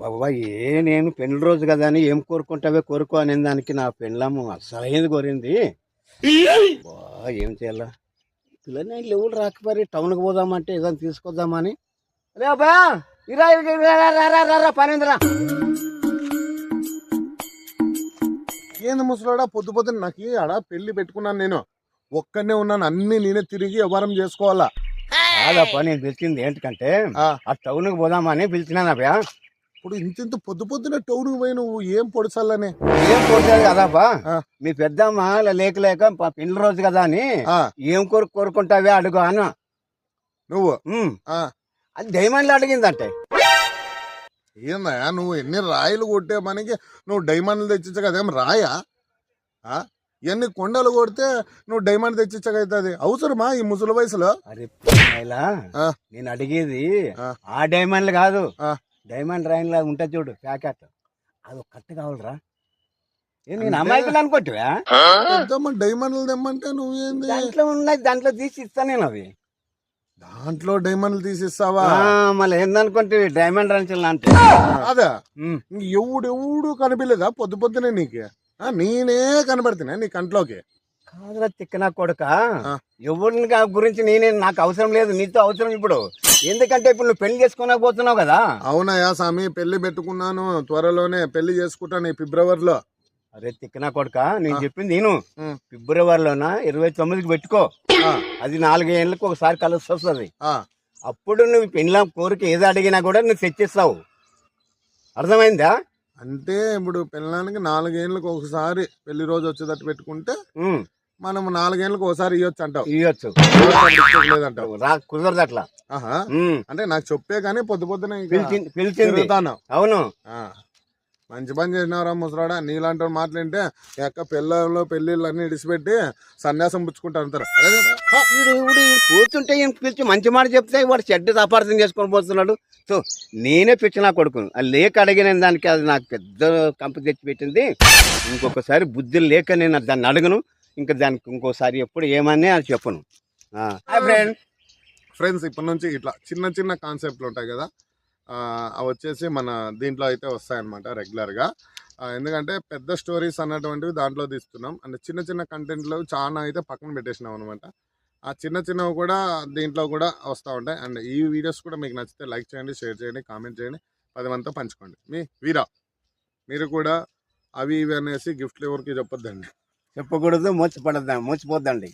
బాబా నేను పెళ్లి రోజు కదా అని ఏం కోరుకుంటావే కోరుకో అనే దానికి నా పెళ్ళాము అసలైంది కోరింది. బా ఏం చేయాలా పిల్లలు ఎవరు రాకపోయి టౌన్కి పోదామంటే ఏదైనా తీసుకొద్దామని. అరే అబ్బా ఇరా పనిందిరా. ఏంది ముసలాడా పొద్దు పొద్దున్న నాకు ఆడ పెళ్లి పెట్టుకున్నాను, నేను ఒక్కనే ఉన్నాను, అన్ని నేనే తిరిగి వ్యవహారం చేసుకోవాలా. కాదప్ప నేను పిలిచింది ఏంటంటే ఆ టౌన్కి పోదామని పిలిచినానబ్బా. ఇప్పుడు ఇంత పొద్దు పొద్దున టౌన్కి పోయి నువ్వు ఏం పొడిచాలని? ఏం పోతుంది కదాపా, మీ పెద్దమ్మ లేక లేక పెళ్లి రోజు కదా అని ఏం కోరుకుంటావే అడుగు అను నువ్వు. అది డైమండ్లు అడిగిందంటే. ఏందయ్యా నువ్వు ఎన్ని రాయిలు కొట్టే మనకి నువ్వు డైమండ్లు తెచ్చించగదేం రాయా? ఎన్ని కొండలు కొడితే నువ్వు డైమండ్ తెచ్చించగవుతుంది? అవసరమా ఈ ముసలి వయసులో? అరే నేను అడిగేది ఆ డైమండ్లు కాదు, డైమండ్ రైన్ లాగా ఉంటుంది చూడు ప్యాకెట్, అది ఒక కట్టు కావాలరా. నేను అమ్మాయికులు అనుకోవచ్చువా? డైమండ్లు తెమ్మంటే నువ్వేంది దాంట్లో ఉన్నాయి, దాంట్లో తీసి ఇస్తా నేను. అవి దాంట్లో డైమండ్లు తీసిస్తావా? మళ్ళీ ఏందనుకుంటే డైమండ్ రంచులు అంటే అదా ఎవడు కనిపించలేదా పొద్దు పొద్దునే నీకు? నేనే కనబడుతున్నా నీ కంట్లోకి. కాదురా తిక్కనా కొడుక, ఎవరిని గురించి నాకు అవసరం లేదు, నీతో అవసరం ఇప్పుడు. ఎందుకంటే ఇప్పుడు నువ్వు పెళ్లి చేసుకోలేకపోతున్నావు కదా. అవునయ్యా స్వామి, పెళ్లి పెట్టుకున్నాను, త్వరలోనే పెళ్లి చేసుకుంటాను ఈ ఫిబ్రవరిలో. అరే తిక్కనా కొడుక, నేను చెప్పింది నేను ఫిబ్రవరిలోన 29కి పెట్టుకో. అది 4 ఏళ్ళకి ఒకసారి కలిసి వస్తుంది. అప్పుడు నువ్వు పెళ్ళ కోరిక ఏది అడిగినా కూడా నువ్వు తెచ్చిస్తావు. అర్థమైందా? అంటే ఇప్పుడు పెళ్ళానికి 4 ఏళ్ళకి ఒకసారి పెళ్లి రోజు వచ్చేటట్టు పెట్టుకుంటే మనం 4 ఏళ్ళకి ఒకసారి ఇవ్వచ్చు అంటావు? ఇవ్వచ్చు, లేదంటావు? కుదరదు అట్లా. అంటే నాకు చెప్పే కానీ పొద్దు పొద్దున పిలిచింది. అవును, మంచి పని చేసినారా ముసరాడా. నీలాంటి మాట్లాడితే ఎక్క పిల్లల్లో పెళ్లిళ్ళు అన్ని ఇడిచిపెట్టి సన్యాసం పుచ్చుకుంటా అంటారు. కూర్చుంటే పిలిచి మంచి మాట చెప్తే వాడు చెడ్డ అపార్థం చేసుకొని పోతున్నాడు. సో నేనే పిచ్చిన కొడుకు, లేక అడిగిన దానికి అది నాకు పెద్ద కంపు తెచ్చి పెట్టింది. ఇంకొకసారి బుద్ధి లేక నేను దాన్ని అడగను. ఇంకా దానికి ఇంకోసారి ఎప్పుడు ఏమని అది చెప్పను. ఫ్రెండ్స్ ఇప్పటి నుంచి ఇట్లా చిన్న చిన్న కాన్సెప్ట్లు ఉంటాయి కదా, అవి వచ్చేసి మన దీంట్లో అయితే వస్తాయన్నమాట రెగ్యులర్గా. ఎందుకంటే పెద్ద స్టోరీస్ అన్నటువంటివి దాంట్లో తీస్తున్నాం, అంటే చిన్న చిన్న కంటెంట్లు చాలా అయితే పక్కన పెట్టేసినాం అనమాట. ఆ చిన్న చిన్నవి కూడా దీంట్లో కూడా వస్తూ ఉంటాయి. అండ్ ఈ వీడియోస్ కూడా మీకు నచ్చితే లైక్ చేయండి, షేర్ చేయండి, కామెంట్ చేయండి, 10 మందితో పంచుకోండి. మీ వీరా మీరు కూడా అవి ఇవి అనేసి గిఫ్ట్లు ఎవరికి చెప్పొద్దండి. చెప్పకూడదు, మోసపోద్దండి.